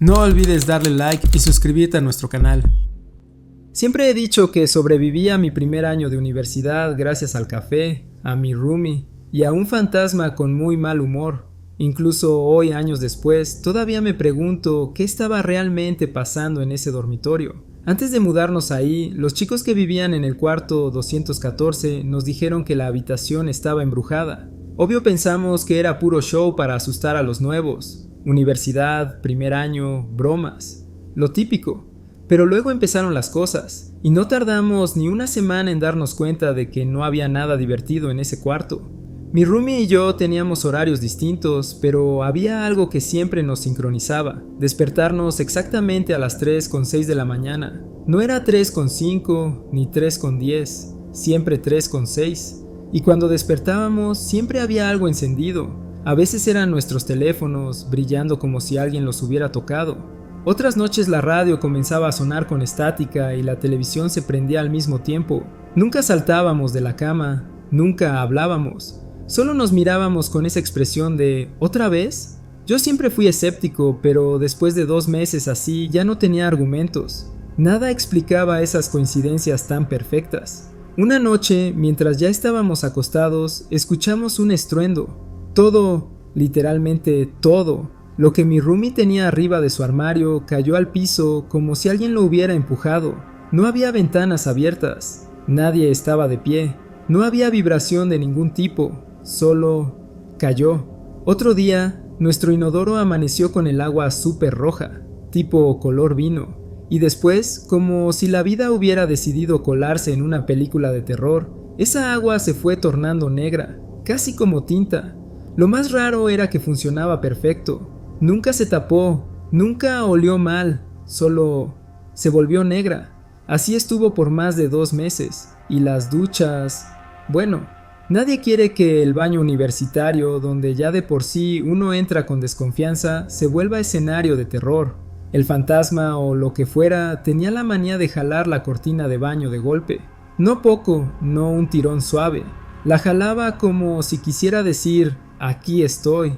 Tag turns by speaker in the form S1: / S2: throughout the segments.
S1: No olvides darle like y suscribirte a nuestro canal.
S2: Siempre he dicho que sobreviví a mi primer año de universidad gracias al café, a mi roomie y a un fantasma con muy mal humor. Incluso hoy, años después, todavía me pregunto qué estaba realmente pasando en ese dormitorio. Antes de mudarnos ahí, los chicos que vivían en el cuarto 214 nos dijeron que la habitación estaba embrujada. Obvio pensamos que era puro show para asustar a los nuevos. Universidad, primer año, bromas, lo típico. Pero luego empezaron las cosas, y no tardamos ni una semana en darnos cuenta de que no había nada divertido en ese cuarto. Mi roomie y yo teníamos horarios distintos, pero había algo que siempre nos sincronizaba: despertarnos exactamente a las 3:06 de la mañana. No era 3:05 ni 3:10, siempre 3:06. Y cuando despertábamos siempre había algo encendido. A veces eran nuestros teléfonos brillando como si alguien los hubiera tocado. Otras noches la radio comenzaba a sonar con estática y la televisión se prendía al mismo tiempo. Nunca saltábamos de la cama, nunca hablábamos. Solo nos mirábamos con esa expresión de ¿otra vez? Yo siempre fui escéptico, pero después de 2 meses así ya no tenía argumentos. Nada explicaba esas coincidencias tan perfectas. Una noche, mientras ya estábamos acostados, escuchamos un estruendo. Todo, literalmente todo, lo que mi roomie tenía arriba de su armario cayó al piso como si alguien lo hubiera empujado. No había ventanas abiertas, nadie estaba de pie, no había vibración de ningún tipo, solo cayó. Otro día, nuestro inodoro amaneció con el agua súper roja, tipo color vino, y después, como si la vida hubiera decidido colarse en una película de terror, esa agua se fue tornando negra, casi como tinta. Lo más raro era que funcionaba perfecto. Nunca se tapó, nunca olió mal, solo se volvió negra. Así estuvo por más de 2 meses. Y las duchas... Bueno, nadie quiere que el baño universitario, donde ya de por sí uno entra con desconfianza, se vuelva escenario de terror. El fantasma o lo que fuera tenía la manía de jalar la cortina de baño de golpe. No poco, no un tirón suave. La jalaba como si quisiera decir: aquí estoy.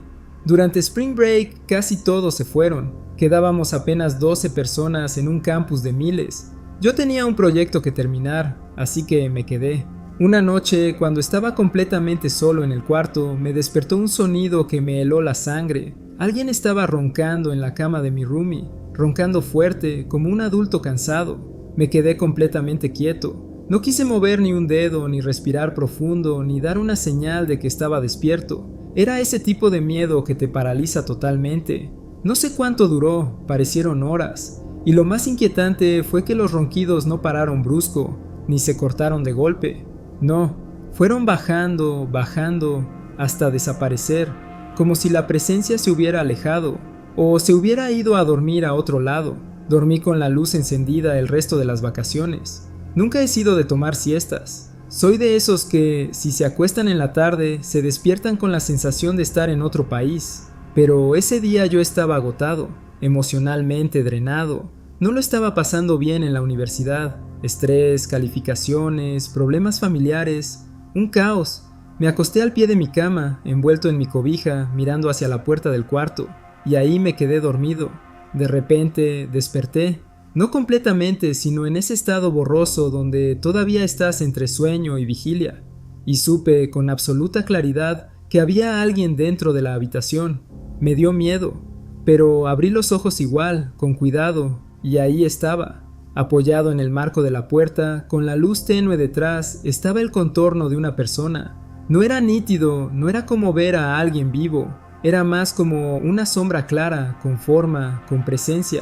S2: Durante Spring Break casi todos se fueron. Quedábamos apenas 12 personas en un campus de miles. Yo tenía un proyecto que terminar, así que me quedé. Una noche, cuando estaba completamente solo en el cuarto, me despertó un sonido que me heló la sangre. Alguien estaba roncando en la cama de mi roomie, roncando fuerte, como un adulto cansado. Me quedé completamente quieto. No quise mover ni un dedo, ni respirar profundo, ni dar una señal de que estaba despierto. Era ese tipo de miedo que te paraliza totalmente. No sé cuánto duró, parecieron horas. Y lo más inquietante fue que los ronquidos no pararon brusco, ni se cortaron de golpe. No, fueron bajando, bajando, hasta desaparecer, como si la presencia se hubiera alejado, o se hubiera ido a dormir a otro lado. Dormí con la luz encendida el resto de las vacaciones. Nunca he sido de tomar siestas. Soy de esos que, si se acuestan en la tarde, se despiertan con la sensación de estar en otro país. Pero ese día yo estaba agotado, emocionalmente drenado. No lo estaba pasando bien en la universidad. Estrés, calificaciones, problemas familiares, un caos. Me acosté al pie de mi cama, envuelto en mi cobija, mirando hacia la puerta del cuarto, y ahí me quedé dormido. De repente, desperté. No completamente, sino en ese estado borroso donde todavía estás entre sueño y vigilia. Y supe con absoluta claridad que había alguien dentro de la habitación. Me dio miedo, pero abrí los ojos igual, con cuidado, y ahí estaba. Apoyado en el marco de la puerta, con la luz tenue detrás, estaba el contorno de una persona. No era nítido, no era como ver a alguien vivo. Era más como una sombra clara, con forma, con presencia.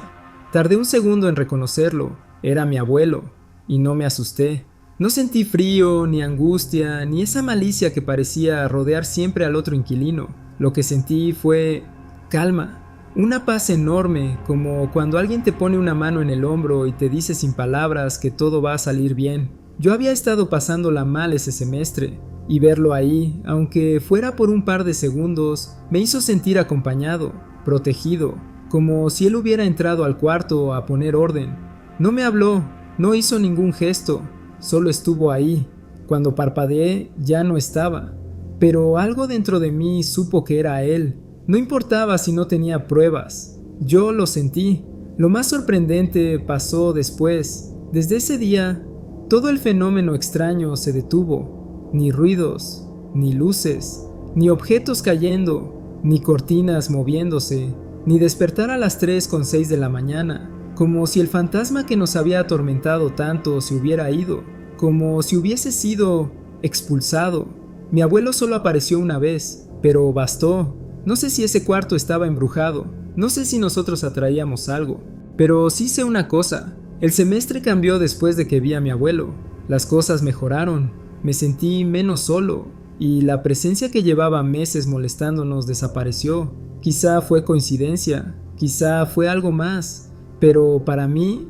S2: Tardé un segundo en reconocerlo. Era mi abuelo, y no me asusté. No sentí frío, ni angustia, ni esa malicia que parecía rodear siempre al otro inquilino. Lo que sentí fue calma, una paz enorme, como cuando alguien te pone una mano en el hombro y te dice sin palabras que todo va a salir bien. Yo había estado pasándola mal ese semestre, y verlo ahí, aunque fuera por un par de segundos, me hizo sentir acompañado, protegido, como si él hubiera entrado al cuarto a poner orden. No me habló, no hizo ningún gesto, solo estuvo ahí. Cuando parpadeé ya no estaba, pero algo dentro de mí supo que era él. No importaba si no tenía pruebas, Yo lo sentí. Lo más sorprendente pasó después. Desde ese día, todo el fenómeno extraño se detuvo. Ni ruidos, ni luces, ni objetos cayendo, ni cortinas moviéndose, ni despertar a las 3:06 de la mañana, como si el fantasma que nos había atormentado tanto se hubiera ido, como si hubiese sido expulsado. Mi abuelo solo apareció una vez, pero bastó. No sé si ese cuarto estaba embrujado, no sé si nosotros atraíamos algo, pero sí sé una cosa: el semestre cambió después de que vi a mi abuelo. Las cosas mejoraron, me sentí menos solo, y la presencia que llevaba meses molestándonos desapareció. Quizá fue coincidencia, quizá fue algo más, pero para mí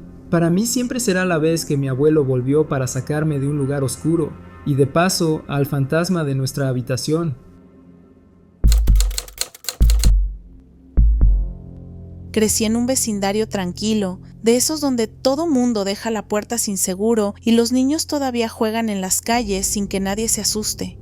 S2: siempre será la vez que mi abuelo volvió para sacarme de un lugar oscuro, y de paso al fantasma de nuestra habitación.
S3: Crecí en un vecindario tranquilo, de esos donde todo mundo deja la puerta sin seguro y los niños todavía juegan en las calles sin que nadie se asuste.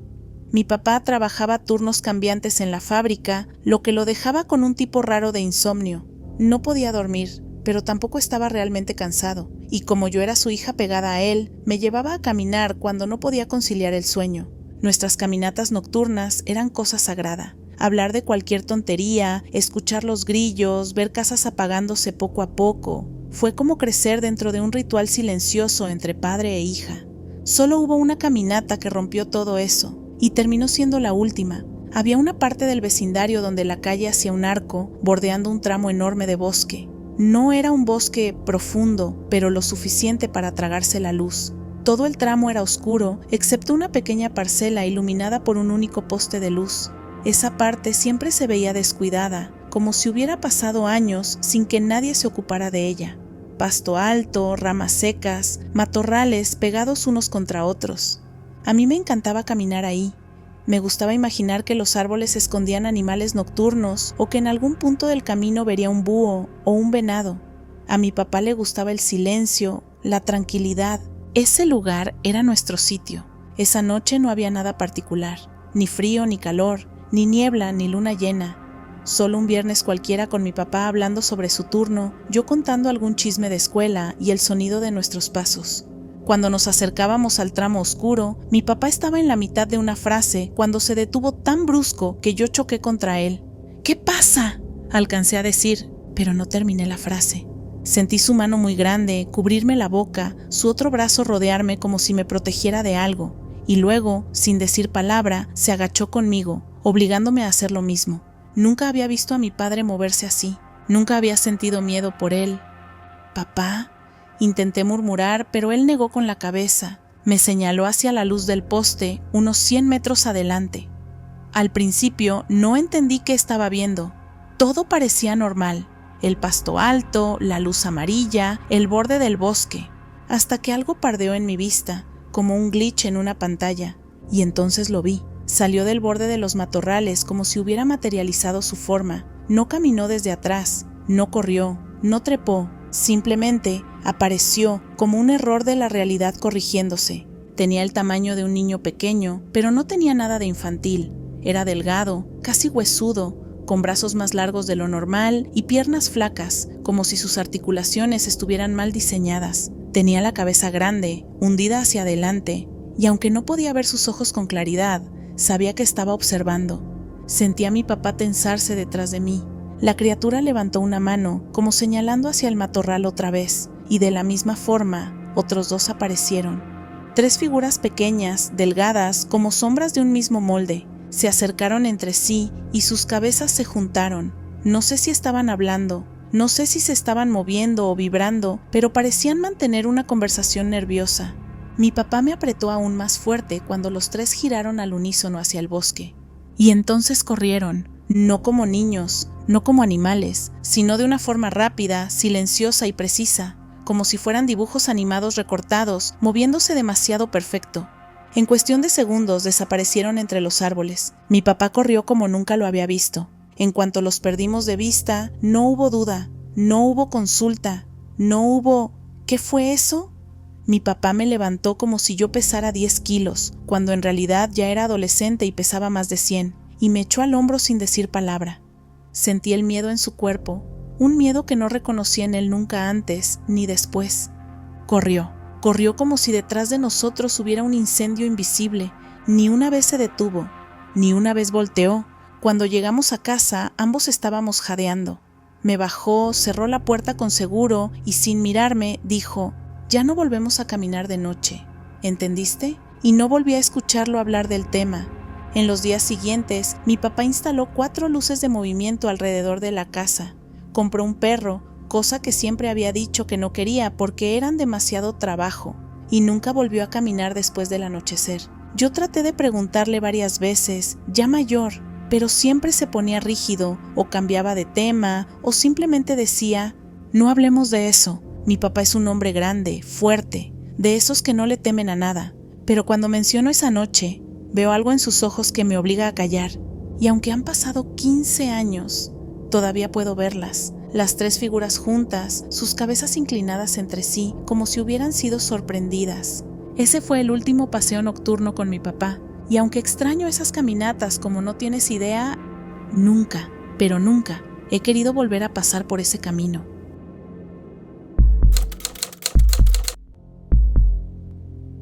S3: Mi papá trabajaba turnos cambiantes en la fábrica, lo que lo dejaba con un tipo raro de insomnio. No podía dormir, pero tampoco estaba realmente cansado, y como yo era su hija pegada a él, me llevaba a caminar cuando no podía conciliar el sueño. Nuestras caminatas nocturnas eran cosa sagrada. Hablar de cualquier tontería, escuchar los grillos, ver casas apagándose poco a poco. Fue como crecer dentro de un ritual silencioso entre padre e hija. Solo hubo una caminata que rompió todo eso, y terminó siendo la última. Había una parte del vecindario donde la calle hacía un arco, bordeando un tramo enorme de bosque. No era un bosque profundo, pero lo suficiente para tragarse la luz. Todo el tramo era oscuro, excepto una pequeña parcela iluminada por un único poste de luz. Esa parte siempre se veía descuidada, como si hubiera pasado años sin que nadie se ocupara de ella. Pasto alto, ramas secas, matorrales pegados unos contra otros. A mí me encantaba caminar ahí. Me gustaba imaginar que los árboles escondían animales nocturnos o que en algún punto del camino vería un búho o un venado. A mi papá le gustaba el silencio, la tranquilidad. Ese lugar era nuestro sitio. Esa noche no había nada particular, ni frío ni calor, ni niebla ni luna llena. Solo un viernes cualquiera con mi papá hablando sobre su turno, yo contando algún chisme de escuela y el sonido de nuestros pasos. Cuando nos acercábamos al tramo oscuro, mi papá estaba en la mitad de una frase cuando se detuvo tan brusco que yo choqué contra él. «¿Qué pasa?», alcancé a decir, pero no terminé la frase. Sentí su mano muy grande cubrirme la boca, su otro brazo rodearme como si me protegiera de algo, y luego, sin decir palabra, se agachó conmigo, obligándome a hacer lo mismo. Nunca había visto a mi padre moverse así. Nunca había sentido miedo por él. «¿Papá?», intenté murmurar, pero él negó con la cabeza. Me señaló hacia la luz del poste, unos 100 metros adelante. Al principio no entendí qué estaba viendo. Todo parecía normal. El pasto alto, la luz amarilla, el borde del bosque. Hasta que algo pardeó en mi vista, como un glitch en una pantalla. Y entonces lo vi. Salió del borde de los matorrales como si hubiera materializado su forma. No caminó desde atrás, no corrió, no trepó. Simplemente apareció como un error de la realidad corrigiéndose. Tenía el tamaño de un niño pequeño, pero no tenía nada de infantil. Era delgado, casi huesudo, con brazos más largos de lo normal y piernas flacas, como si sus articulaciones estuvieran mal diseñadas. Tenía la cabeza grande, hundida hacia adelante, y aunque no podía ver sus ojos con claridad, sabía que estaba observando. Sentí a mi papá tensarse detrás de mí. La criatura levantó una mano, como señalando hacia el matorral otra vez, y de la misma forma, otros dos aparecieron. 3 figuras pequeñas, delgadas, como sombras de un mismo molde, se acercaron entre sí y sus cabezas se juntaron. No sé si estaban hablando, no sé si se estaban moviendo o vibrando, pero parecían mantener una conversación nerviosa. Mi papá me apretó aún más fuerte cuando los 3 giraron al unísono hacia el bosque. Y entonces corrieron, no como niños, no como animales, sino de una forma rápida, silenciosa y precisa, como si fueran dibujos animados recortados, moviéndose demasiado perfecto. En cuestión de segundos desaparecieron entre los árboles. Mi papá corrió como nunca lo había visto. En cuanto los perdimos de vista, no hubo duda, no hubo consulta, no hubo ¿qué fue eso? Mi papá me levantó como si yo pesara 10 kilos, cuando en realidad ya era adolescente y pesaba más de 100, y me echó al hombro sin decir palabra. Sentí el miedo en su cuerpo, un miedo que no reconocí en él nunca antes ni después. Corrió como si detrás de nosotros hubiera un incendio invisible. Ni una vez se detuvo, ni una vez volteó. Cuando llegamos a casa, ambos estábamos jadeando. Me bajó, cerró la puerta con seguro y sin mirarme dijo: «Ya no volvemos a caminar de noche, ¿entendiste?». Y no volví a escucharlo hablar del tema. En los días siguientes, mi papá instaló 4 luces de movimiento alrededor de la casa. Compró un perro, cosa que siempre había dicho que no quería porque eran demasiado trabajo, y nunca volvió a caminar después del anochecer. Yo traté de preguntarle varias veces, ya mayor, pero siempre se ponía rígido, o cambiaba de tema, o simplemente decía: «No hablemos de eso, mi papá es un hombre grande, fuerte, de esos que no le temen a nada». Pero cuando menciono esa noche, veo algo en sus ojos que me obliga a callar, y aunque han pasado 15 años, todavía puedo verlas, las 3 figuras juntas, sus cabezas inclinadas entre sí, como si hubieran sido sorprendidas. Ese fue el último paseo nocturno con mi papá, y aunque extraño esas caminatas como no tienes idea, nunca, pero nunca, he querido volver a pasar por ese camino.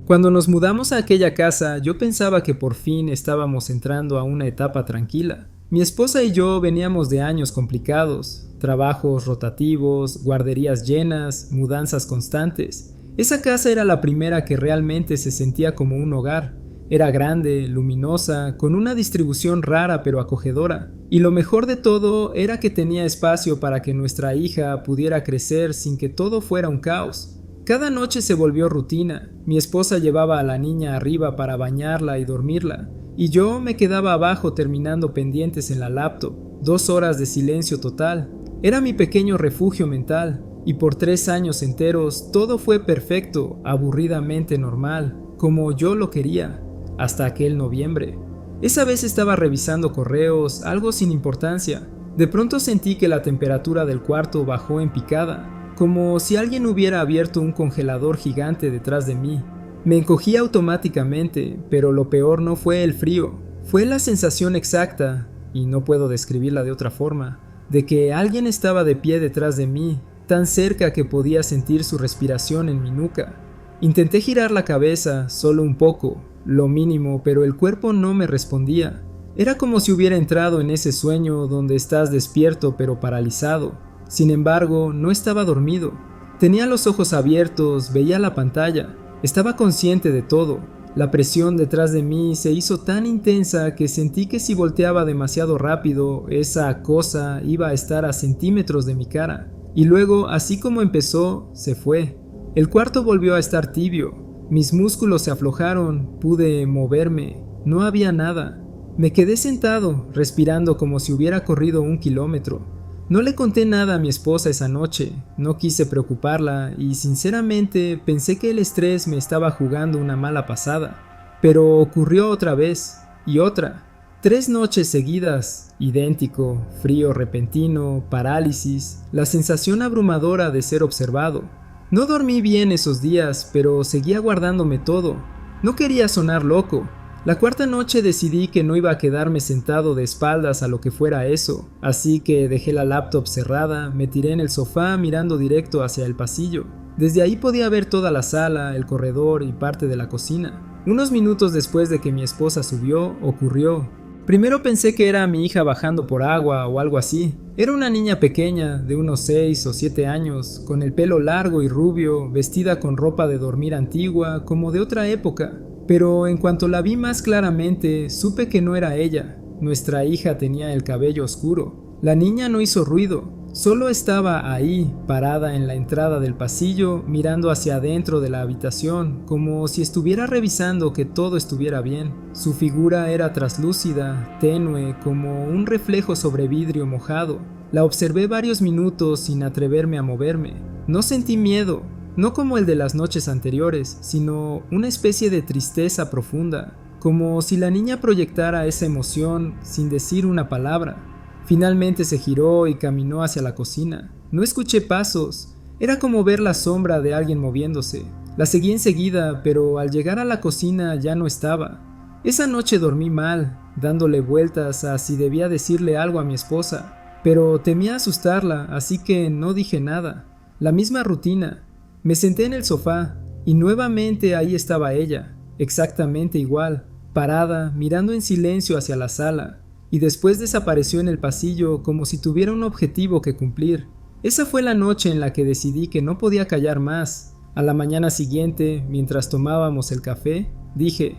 S2: Cuando nos mudamos a aquella casa, yo pensaba que por fin estábamos entrando a una etapa tranquila. Mi esposa y yo veníamos de años complicados, trabajos rotativos, guarderías llenas, mudanzas constantes. Esa casa era la primera que realmente se sentía como un hogar. Era grande, luminosa, con una distribución rara pero acogedora. Y lo mejor de todo era que tenía espacio para que nuestra hija pudiera crecer sin que todo fuera un caos. Cada noche se volvió rutina. Mi esposa llevaba a la niña arriba para bañarla y dormirla, y yo me quedaba abajo terminando pendientes en la laptop. 2 horas de silencio total. Era mi pequeño refugio mental, y por 3 años enteros todo fue perfecto, aburridamente normal, como yo lo quería, hasta aquel noviembre. Esa vez estaba revisando correos, algo sin importancia. De pronto sentí que la temperatura del cuarto bajó en picada, como si alguien hubiera abierto un congelador gigante detrás de mí. Me encogí automáticamente, pero lo peor no fue el frío, fue la sensación exacta, y no puedo describirla de otra forma, de que alguien estaba de pie detrás de mí, tan cerca que podía sentir su respiración en mi nuca. Intenté girar la cabeza, solo un poco, lo mínimo, pero el cuerpo no me respondía. Era como si hubiera entrado en ese sueño donde estás despierto pero paralizado. Sin embargo, no estaba dormido. Tenía los ojos abiertos, veía la pantalla. Estaba consciente de todo. La presión detrás de mí se hizo tan intensa que sentí que si volteaba demasiado rápido, esa cosa iba a estar a centímetros de mi cara. Y luego, así como empezó, se fue. El cuarto volvió a estar tibio. Mis músculos se aflojaron, pude moverme. No había nada. Me quedé sentado, respirando como si hubiera corrido 1 kilómetro. No le conté nada a mi esposa esa noche, no quise preocuparla y sinceramente pensé que el estrés me estaba jugando una mala pasada. Pero ocurrió otra vez, y otra. 3 noches seguidas, idéntico, frío repentino, parálisis, la sensación abrumadora de ser observado. No dormí bien esos días, pero seguía guardándome todo. No quería sonar loco. La 4ª noche decidí que no iba a quedarme sentado de espaldas a lo que fuera eso, así que dejé la laptop cerrada, me tiré en el sofá mirando directo hacia el pasillo. Desde ahí podía ver toda la sala, el corredor y parte de la cocina. Unos minutos después de que mi esposa subió, ocurrió. Primero pensé que era mi hija bajando por agua o algo así. Era una niña pequeña, de unos 6 o 7 años, con el pelo largo y rubio, vestida con ropa de dormir antigua, como de otra época. Pero en cuanto la vi más claramente, supe que no era ella. Nuestra hija tenía el cabello oscuro. La niña no hizo ruido, solo estaba ahí, parada en la entrada del pasillo, mirando hacia adentro de la habitación, como si estuviera revisando que todo estuviera bien. Su figura era traslúcida, tenue, como un reflejo sobre vidrio mojado. La observé varios minutos sin atreverme a moverme. No sentí miedo. No como el de las noches anteriores, sino una especie de tristeza profunda, como si la niña proyectara esa emoción sin decir una palabra. Finalmente se giró y caminó hacia la cocina. No escuché pasos, era como ver la sombra de alguien moviéndose. La seguí enseguida, pero al llegar a la cocina ya no estaba. Esa noche dormí mal, dándole vueltas a si debía decirle algo a mi esposa. pero temía asustarla, así que no dije nada. La misma rutina. Me senté en el sofá y nuevamente ahí estaba ella, exactamente igual, parada, mirando en silencio hacia la sala, y después desapareció en el pasillo como si tuviera un objetivo que cumplir. Esa fue la noche en la que decidí que no podía callar más. A la mañana siguiente, mientras tomábamos el café, dije: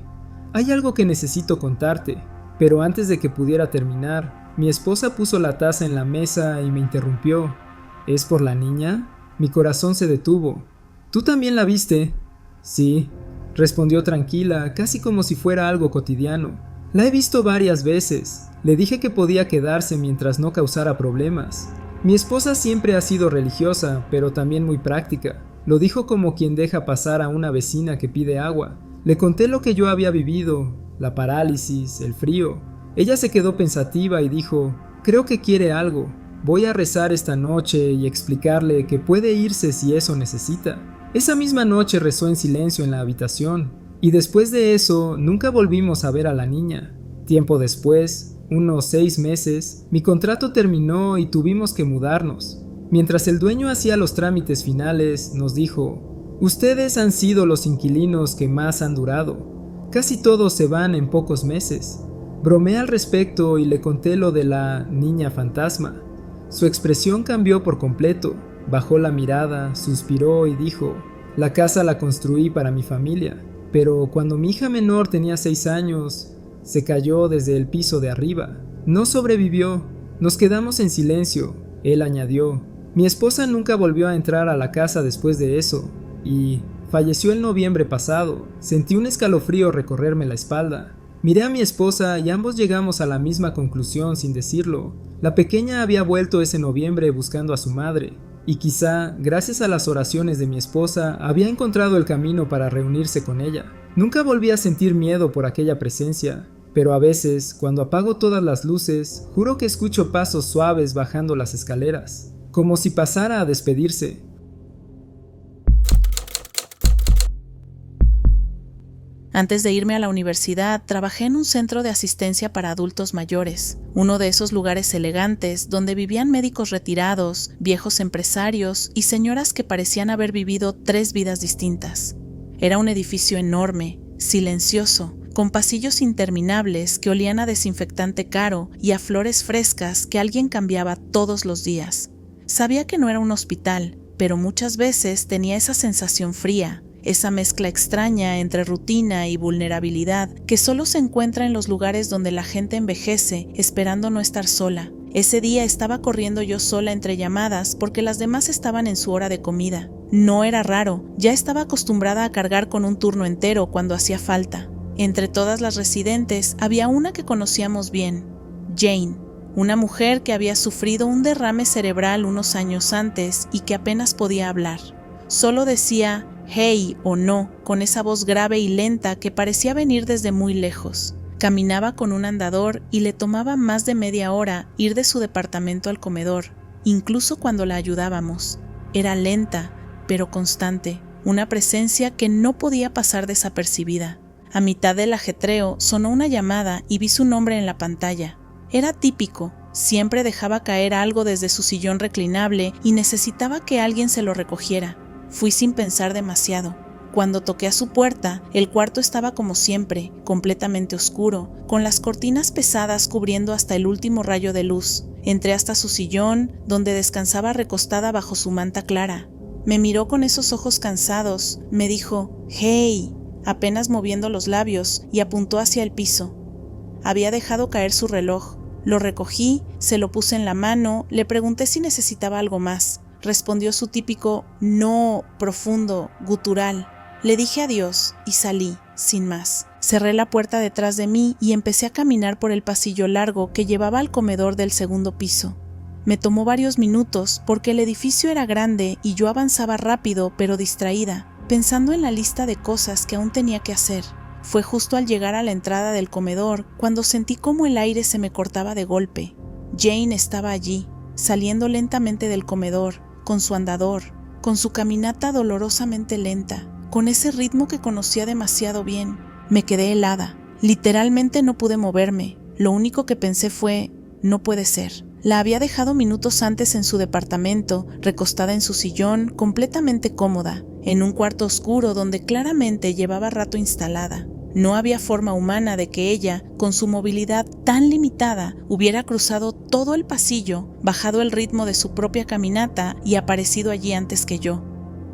S2: hay algo que necesito contarte. Pero antes de que pudiera terminar, mi esposa puso la taza en la mesa y me interrumpió. ¿Es por la niña? Mi corazón se detuvo. ¿Tú también la viste? Sí, respondió tranquila, casi como si fuera algo cotidiano. La he visto varias veces. Le dije que podía quedarse mientras no causara problemas. Mi esposa siempre ha sido religiosa, pero también muy práctica. Lo dijo como quien deja pasar a una vecina que pide agua. Le conté lo que yo había vivido, la parálisis, el frío. Ella se quedó pensativa y dijo: creo que quiere algo. Voy a rezar esta noche y explicarle que puede irse si eso necesita. Esa misma noche rezó en silencio en la habitación, y después de eso nunca volvimos a ver a la niña. Tiempo después, unos 6 meses, mi contrato terminó y tuvimos que mudarnos. Mientras el dueño hacía los trámites finales, nos dijo: ustedes han sido los inquilinos que más han durado. Casi todos se van en pocos meses. Bromeé al respecto y le conté lo de la niña fantasma. Su expresión cambió por completo. Bajó la mirada, suspiró y dijo: la casa la construí para mi familia, pero cuando mi hija menor tenía 6 años, se cayó desde el piso de arriba. No sobrevivió. Nos quedamos en silencio. Él añadió: mi esposa nunca volvió a entrar a la casa después de eso, y falleció el noviembre pasado. Sentí un escalofrío recorrerme la espalda. Miré a mi esposa y ambos llegamos a la misma conclusión sin decirlo. La pequeña había vuelto ese noviembre buscando a su madre, y quizá, gracias a las oraciones de mi esposa, había encontrado el camino para reunirse con ella. Nunca volví a sentir miedo por aquella presencia, pero a veces, cuando apago todas las luces, juro que escucho pasos suaves bajando las escaleras, como si pasara a despedirse.
S3: Antes de irme a la universidad, trabajé en un centro de asistencia para adultos mayores, uno de esos lugares elegantes donde vivían médicos retirados, viejos empresarios y señoras que parecían haber vivido 3 vidas distintas. Era un edificio enorme, silencioso, con pasillos interminables que olían a desinfectante caro y a flores frescas que alguien cambiaba todos los días. Sabía que no era un hospital, pero muchas veces tenía esa sensación fría, esa mezcla extraña entre rutina y vulnerabilidad que solo se encuentra en los lugares donde la gente envejece esperando no estar sola. Ese día estaba corriendo yo sola entre llamadas porque las demás estaban en su hora de comida. No era raro, ya estaba acostumbrada a cargar con un turno entero cuando hacía falta. Entre todas las residentes había una que conocíamos bien, Jane, una mujer que había sufrido un derrame cerebral unos años antes y que apenas podía hablar. Solo decía hey o no, con esa voz grave y lenta que parecía venir desde muy lejos. Caminaba con un andador y le tomaba más de media hora ir de su departamento al comedor, incluso cuando la ayudábamos. Era lenta, pero constante, una presencia que no podía pasar desapercibida. A mitad del ajetreo sonó una llamada y vi su nombre en la pantalla. Era típico, siempre dejaba caer algo desde su sillón reclinable y necesitaba que alguien se lo recogiera. Fui sin pensar demasiado. Cuando toqué a su puerta, el cuarto estaba como siempre, completamente oscuro, con las cortinas pesadas cubriendo hasta el último rayo de luz. Entré hasta su sillón, donde descansaba recostada bajo su manta clara. Me miró con esos ojos cansados, me dijo «Hey», apenas moviendo los labios, y apuntó hacia el piso. Había dejado caer su reloj. Lo recogí, se lo puse en la mano, le pregunté si necesitaba algo más. Respondió su típico no profundo, gutural. Le dije adiós y salí, sin más. Cerré la puerta detrás de mí y empecé a caminar por el pasillo largo que llevaba al comedor del segundo piso. Me tomó varios minutos porque el edificio era grande y yo avanzaba rápido pero distraída, pensando en la lista de cosas que aún tenía que hacer. Fue justo al llegar a la entrada del comedor cuando sentí cómo el aire se me cortaba de golpe. Jane estaba allí, saliendo lentamente del comedor, con su andador, con su caminata dolorosamente lenta, con ese ritmo que conocía demasiado bien. Me quedé helada. Literalmente no pude moverme. Lo único que pensé fue, no puede ser. La había dejado minutos antes en su departamento, recostada en su sillón, completamente cómoda, en un cuarto oscuro donde claramente llevaba rato instalada. No había forma humana de que ella, con su movilidad tan limitada, hubiera cruzado todo el pasillo, bajado el ritmo de su propia caminata y aparecido allí antes que yo.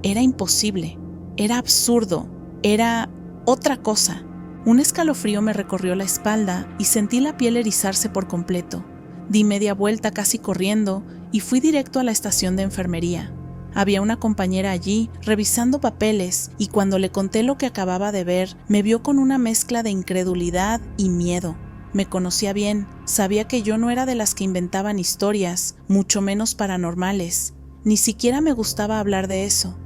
S3: Era imposible, era absurdo, era otra cosa. Un escalofrío me recorrió la espalda y sentí la piel erizarse por completo. Di media vuelta casi corriendo y fui directo a la estación de enfermería. Había una compañera allí revisando papeles y cuando le conté lo que acababa de ver, me vio con una mezcla de incredulidad y miedo. Me conocía bien, sabía que yo no era de las que inventaban historias, mucho menos paranormales. Ni siquiera me gustaba hablar de eso.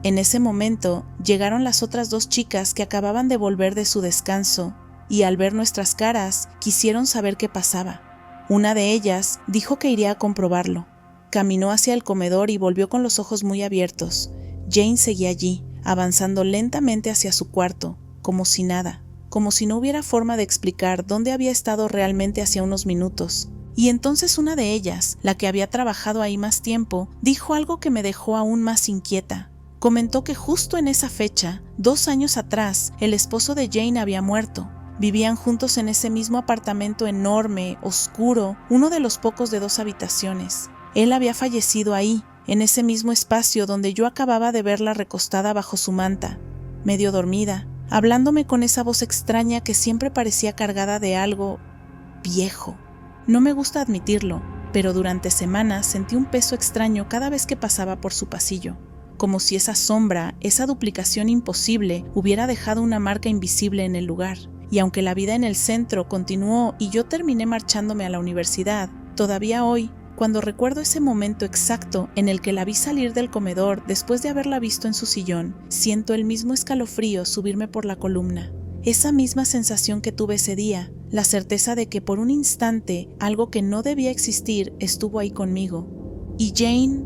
S3: En ese momento llegaron las otras 2 chicas que acababan de volver de su descanso y al ver nuestras caras quisieron saber qué pasaba. Una de ellas dijo que iría a comprobarlo. Caminó hacia el comedor y volvió con los ojos muy abiertos. Jane seguía allí, avanzando lentamente hacia su cuarto, como si nada, como si no hubiera forma de explicar dónde había estado realmente hacía unos minutos. Y entonces una de ellas, la que había trabajado ahí más tiempo, dijo algo que me dejó aún más inquieta. Comentó que justo en esa fecha, 2 años atrás, el esposo de Jane había muerto. Vivían juntos en ese mismo apartamento enorme, oscuro, uno de los pocos de 2 habitaciones. Él había fallecido ahí, en ese mismo espacio donde yo acababa de verla recostada bajo su manta, medio dormida, hablándome con esa voz extraña que siempre parecía cargada de algo viejo. No me gusta admitirlo, pero durante semanas sentí un peso extraño cada vez que pasaba por su pasillo, como si esa sombra, esa duplicación imposible, hubiera dejado una marca invisible en el lugar. Y aunque la vida en el centro continuó y yo terminé marchándome a la universidad, todavía hoy, cuando recuerdo ese momento exacto en el que la vi salir del comedor después de haberla visto en su sillón, siento el mismo escalofrío subirme por la columna. Esa misma sensación que tuve ese día, la certeza de que por un instante algo que no debía existir estuvo ahí conmigo. Y Jane,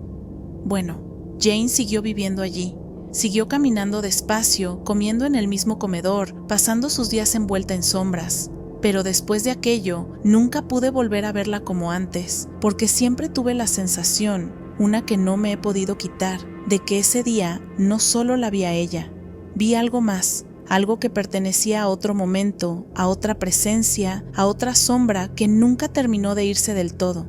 S3: Jane siguió viviendo allí. Siguió caminando despacio, comiendo en el mismo comedor, pasando sus días envuelta en sombras. Pero después de aquello, nunca pude volver a verla como antes, porque siempre tuve la sensación, una que no me he podido quitar, de que ese día no solo la vi a ella, vi algo más, algo que pertenecía a otro momento, a otra presencia, a otra sombra que nunca terminó de irse del todo.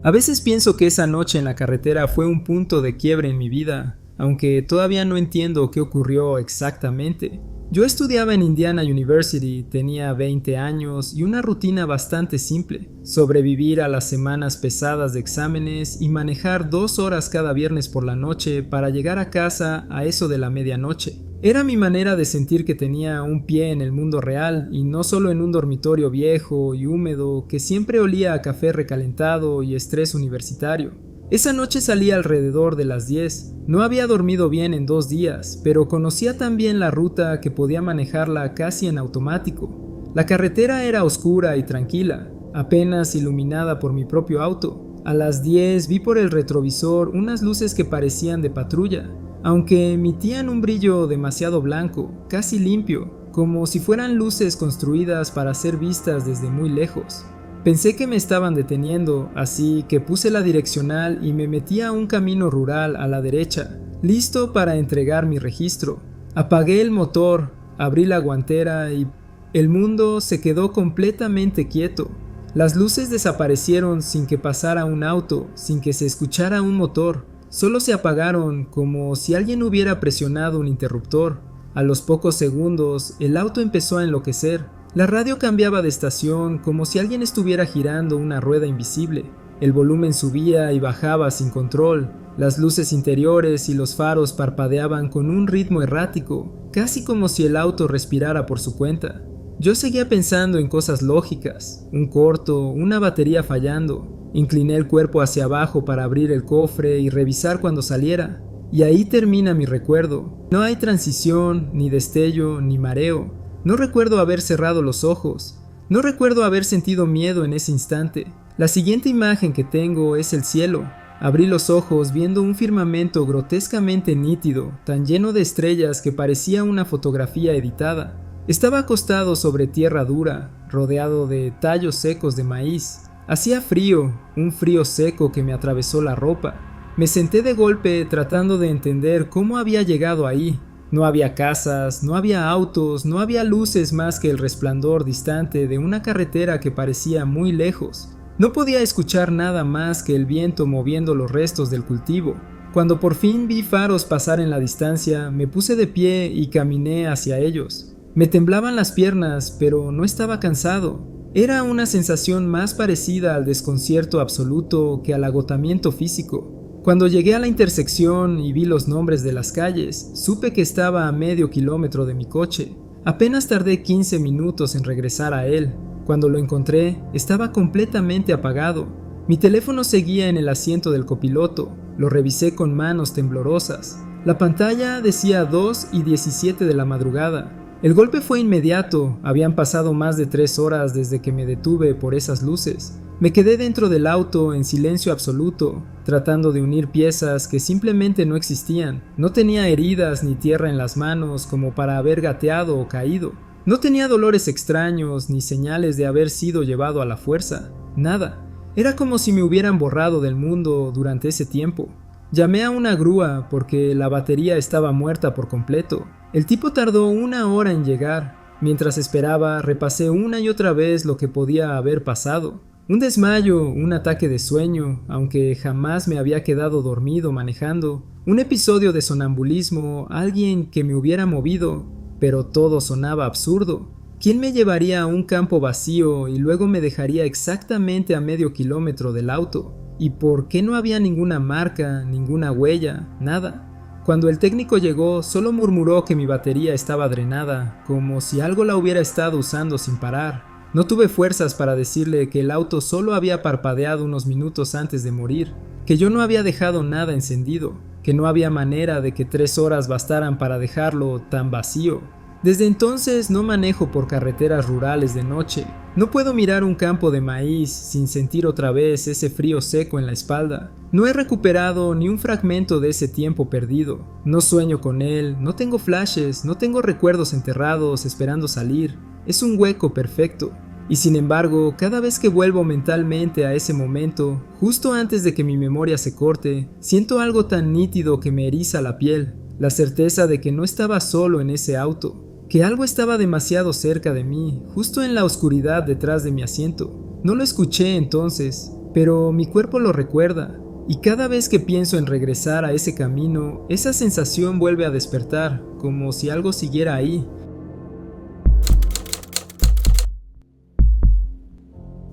S2: A veces pienso que esa noche en la carretera fue un punto de quiebre en mi vida, aunque todavía no entiendo qué ocurrió exactamente. Yo estudiaba en Indiana University, tenía 20 años y una rutina bastante simple: sobrevivir a las semanas pesadas de exámenes y manejar 2 horas cada viernes por la noche para llegar a casa a eso de la medianoche. Era mi manera de sentir que tenía un pie en el mundo real y no solo en un dormitorio viejo y húmedo que siempre olía a café recalentado y estrés universitario. Esa noche salí alrededor de las 10. No había dormido bien en 2 días, pero conocía tan bien la ruta que podía manejarla casi en automático. La carretera era oscura y tranquila, apenas iluminada por mi propio auto. A las 10 vi por el retrovisor unas luces que parecían de patrulla, aunque emitían un brillo demasiado blanco, casi limpio, como si fueran luces construidas para ser vistas desde muy lejos. Pensé que me estaban deteniendo, así que puse la direccional y me metí a un camino rural a la derecha, listo para entregar mi registro. Apagué el motor, abrí la guantera y el mundo se quedó completamente quieto. Las luces desaparecieron sin que pasara un auto, sin que se escuchara un motor. Solo se apagaron como si alguien hubiera presionado un interruptor. A los pocos segundos, el auto empezó a enloquecer. La radio cambiaba de estación como si alguien estuviera girando una rueda invisible. El volumen subía y bajaba sin control. Las luces interiores y los faros parpadeaban con un ritmo errático, casi como si el auto respirara por su cuenta. Yo seguía pensando en cosas lógicas: un corto, una batería fallando. Incliné el cuerpo hacia abajo para abrir el cofre y revisar cuando saliera. Y ahí termina mi recuerdo. No hay transición, ni destello, ni mareo. No recuerdo haber cerrado los ojos. No recuerdo haber sentido miedo en ese instante. La siguiente imagen que tengo es el cielo. Abrí los ojos viendo un firmamento grotescamente nítido, tan lleno de estrellas que parecía una fotografía editada. Estaba acostado sobre tierra dura, rodeado de tallos secos de maíz. Hacía frío, un frío seco que me atravesó la ropa. Me senté de golpe tratando de entender cómo había llegado ahí. No había casas, no había autos, no había luces más que el resplandor distante de una carretera que parecía muy lejos. No podía escuchar nada más que el viento moviendo los restos del cultivo. Cuando por fin vi faros pasar en la distancia, me puse de pie y caminé hacia ellos. Me temblaban las piernas, pero no estaba cansado. Era una sensación más parecida al desconcierto absoluto que al agotamiento físico. Cuando llegué a la intersección y vi los nombres de las calles, supe que estaba a medio kilómetro de mi coche. Apenas tardé 15 minutos en regresar a él. Cuando lo encontré, estaba completamente apagado. Mi teléfono seguía en el asiento del copiloto. Lo revisé con manos temblorosas. La pantalla decía 2:17 de la madrugada. El golpe fue inmediato. Habían pasado más de 3 horas desde que me detuve por esas luces. Me quedé dentro del auto en silencio absoluto, tratando de unir piezas que simplemente no existían. No tenía heridas ni tierra en las manos como para haber gateado o caído. No tenía dolores extraños ni señales de haber sido llevado a la fuerza. Nada. Era como si me hubieran borrado del mundo durante ese tiempo. Llamé a una grúa porque la batería estaba muerta por completo. El tipo tardó 1 hora en llegar. Mientras esperaba, repasé una y otra vez lo que podía haber pasado. Un desmayo, un ataque de sueño, aunque jamás me había quedado dormido manejando, un episodio de sonambulismo, alguien que me hubiera movido, pero todo sonaba absurdo. ¿Quién me llevaría a un campo vacío y luego me dejaría exactamente a medio kilómetro del auto? ¿Y por qué no había ninguna marca, ninguna huella, nada? Cuando el técnico llegó, solo murmuró que mi batería estaba drenada, como si algo la hubiera estado usando sin parar. No tuve fuerzas para decirle que el auto solo había parpadeado unos minutos antes de morir, que yo no había dejado nada encendido, que no había manera de que 3 horas bastaran para dejarlo tan vacío. Desde entonces no manejo por carreteras rurales de noche. No puedo mirar un campo de maíz sin sentir otra vez ese frío seco en la espalda. No he recuperado ni un fragmento de ese tiempo perdido. No sueño con él, no tengo flashes, no tengo recuerdos enterrados esperando salir. Es un hueco perfecto. Y sin embargo, cada vez que vuelvo mentalmente a ese momento, justo antes de que mi memoria se corte, siento algo tan nítido que me eriza la piel. La certeza de que no estaba solo en ese auto, que algo estaba demasiado cerca de mí, justo en la oscuridad detrás de mi asiento. No lo escuché entonces, pero mi cuerpo lo recuerda, y cada vez que pienso en regresar a ese camino, esa sensación vuelve a despertar, como si algo siguiera ahí.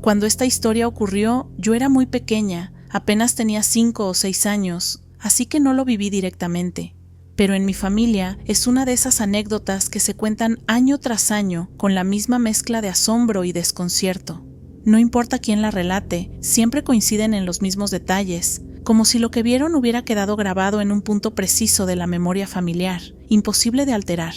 S3: Cuando esta historia ocurrió, yo era muy pequeña, apenas tenía 5 o 6 años, así que no lo viví directamente. Pero en mi familia es una de esas anécdotas que se cuentan año tras año con la misma mezcla de asombro y desconcierto. No importa quién la relate, siempre coinciden en los mismos detalles, como si lo que vieron hubiera quedado grabado en un punto preciso de la memoria familiar, imposible de alterar.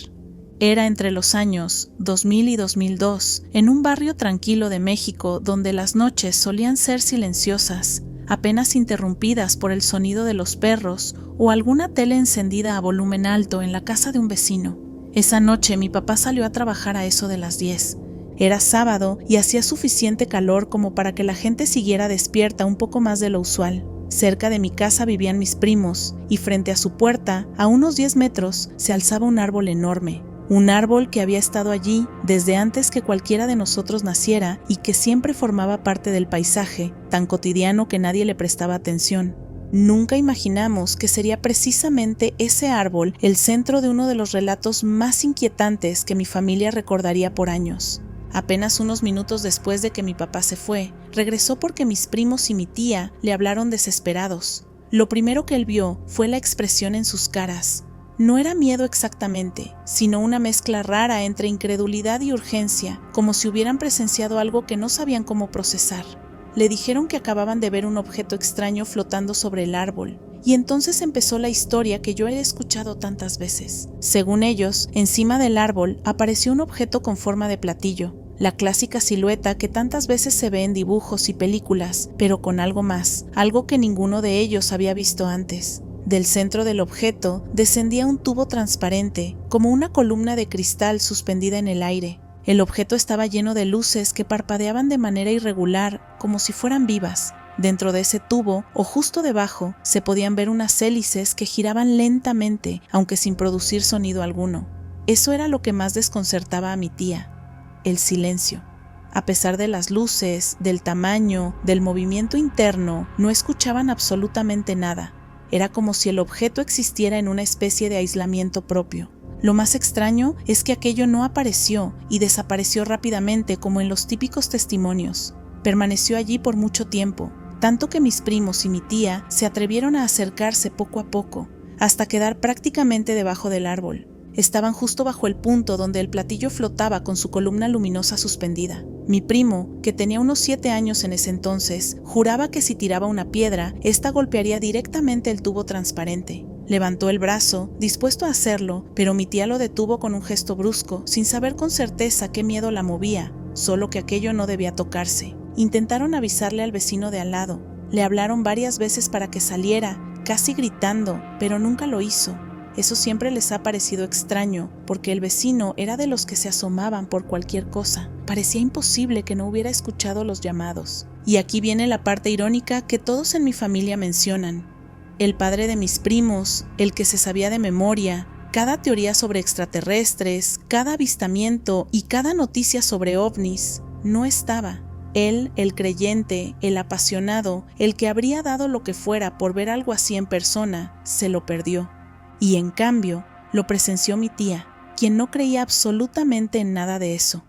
S3: Era entre los años 2000 y 2002, en un barrio tranquilo de México donde las noches solían ser silenciosas, apenas interrumpidas por el sonido de los perros o alguna tele encendida a volumen alto en la casa de un vecino. Esa noche mi papá salió a trabajar a eso de las 10. Era sábado y hacía suficiente calor como para que la gente siguiera despierta un poco más de lo usual. Cerca de mi casa vivían mis primos y frente a su puerta, a unos 10 metros, se alzaba un árbol enorme. Un árbol que había estado allí desde antes que cualquiera de nosotros naciera y que siempre formaba parte del paisaje, tan cotidiano que nadie le prestaba atención. Nunca imaginamos que sería precisamente ese árbol el centro de uno de los relatos más inquietantes que mi familia recordaría por años. Apenas unos minutos después de que mi papá se fue, regresó porque mis primos y mi tía le hablaron desesperados. Lo primero que él vio fue la expresión en sus caras. No era miedo exactamente, sino una mezcla rara entre incredulidad y urgencia, como si hubieran presenciado algo que no sabían cómo procesar. Le dijeron que acababan de ver un objeto extraño flotando sobre el árbol, y entonces empezó la historia que yo he escuchado tantas veces. Según ellos, encima del árbol apareció un objeto con forma de platillo, la clásica silueta que tantas veces se ve en dibujos y películas, pero con algo más, algo que ninguno de ellos había visto antes. Del centro del objeto descendía un tubo transparente, como una columna de cristal suspendida en el aire. El objeto estaba lleno de luces que parpadeaban de manera irregular, como si fueran vivas. Dentro de ese tubo, o justo debajo, se podían ver unas hélices que giraban lentamente, aunque sin producir sonido alguno. Eso era lo que más desconcertaba a mi tía: el silencio. A pesar de las luces, del tamaño, del movimiento interno, no escuchaban absolutamente nada. Era como si el objeto existiera en una especie de aislamiento propio. Lo más extraño es que aquello no apareció y desapareció rápidamente como en los típicos testimonios. Permaneció allí por mucho tiempo, tanto que mis primos y mi tía se atrevieron a acercarse poco a poco, hasta quedar prácticamente debajo del árbol. Estaban justo bajo el punto donde el platillo flotaba con su columna luminosa suspendida. Mi primo, que tenía unos 7 años en ese entonces, juraba que si tiraba una piedra, ésta golpearía directamente el tubo transparente. Levantó el brazo, dispuesto a hacerlo, pero mi tía lo detuvo con un gesto brusco, sin saber con certeza qué miedo la movía, solo que aquello no debía tocarse. Intentaron avisarle al vecino de al lado. Le hablaron varias veces para que saliera, casi gritando, pero nunca lo hizo. Eso siempre les ha parecido extraño, porque el vecino era de los que se asomaban por cualquier cosa. Parecía imposible que no hubiera escuchado los llamados. Y aquí viene la parte irónica que todos en mi familia mencionan. El padre de mis primos, el que se sabía de memoria, cada teoría sobre extraterrestres, cada avistamiento y cada noticia sobre ovnis, no estaba. Él, el creyente, el apasionado, el que habría dado lo que fuera por ver algo así en persona, se lo perdió. Y en cambio, lo presenció mi tía, quien no creía absolutamente en nada de eso.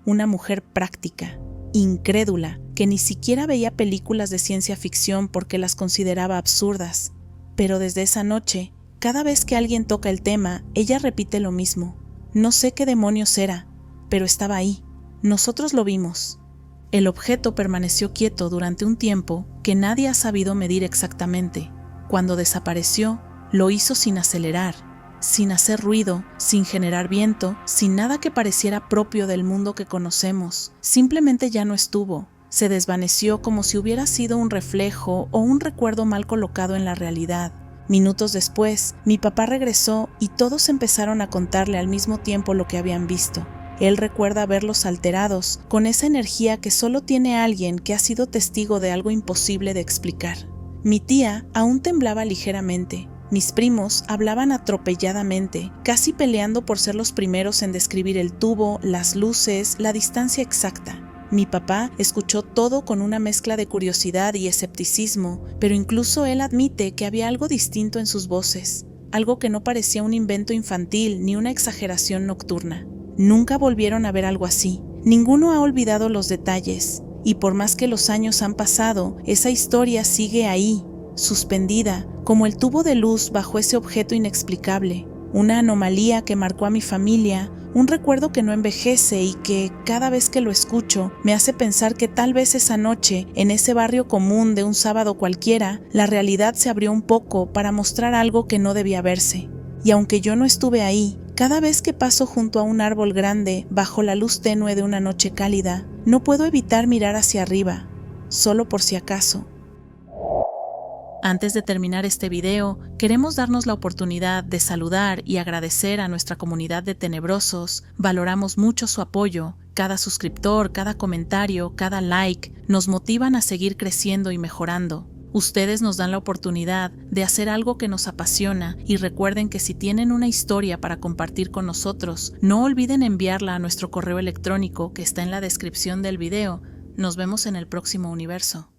S3: Una mujer práctica, incrédula, que ni siquiera veía películas de ciencia ficción porque las consideraba absurdas. Pero desde esa noche, cada vez que alguien toca el tema, ella repite lo mismo. No sé qué demonios era, pero estaba ahí. Nosotros lo vimos. El objeto permaneció quieto durante un tiempo que nadie ha sabido medir exactamente. Cuando desapareció, lo hizo sin acelerar, sin hacer ruido, sin generar viento, sin nada que pareciera propio del mundo que conocemos. Simplemente ya no estuvo. Se desvaneció como si hubiera sido un reflejo o un recuerdo mal colocado en la realidad. Minutos después, mi papá regresó y todos empezaron a contarle al mismo tiempo lo que habían visto. Él recuerda verlos alterados, con esa energía que solo tiene alguien que ha sido testigo de algo imposible de explicar. Mi tía aún temblaba ligeramente. Mis primos hablaban atropelladamente, casi peleando por ser los primeros en describir el tubo, las luces, la distancia exacta. Mi papá escuchó todo con una mezcla de curiosidad y escepticismo, pero incluso él admite que había algo distinto en sus voces, algo que no parecía un invento infantil ni una exageración nocturna. Nunca volvieron a ver algo así. Ninguno ha olvidado los detalles, y por más que los años han pasado, esa historia sigue ahí, suspendida, como el tubo de luz bajo ese objeto inexplicable, una anomalía que marcó a mi familia, un recuerdo que no envejece y que, cada vez que lo escucho, me hace pensar que tal vez esa noche, en ese barrio común de un sábado cualquiera, la realidad se abrió un poco para mostrar algo que no debía verse. Y aunque yo no estuve ahí, cada vez que paso junto a un árbol grande, bajo la luz tenue de una noche cálida, no puedo evitar mirar hacia arriba, solo por si acaso. Antes de terminar este video, queremos darnos la oportunidad de saludar y agradecer a nuestra comunidad de tenebrosos. Valoramos mucho su apoyo. Cada suscriptor, cada comentario, cada like nos motivan a seguir creciendo y mejorando. Ustedes nos dan la oportunidad de hacer algo que nos apasiona y recuerden que si tienen una historia para compartir con nosotros, no olviden enviarla a nuestro correo electrónico que está en la descripción del video. Nos vemos en el próximo universo.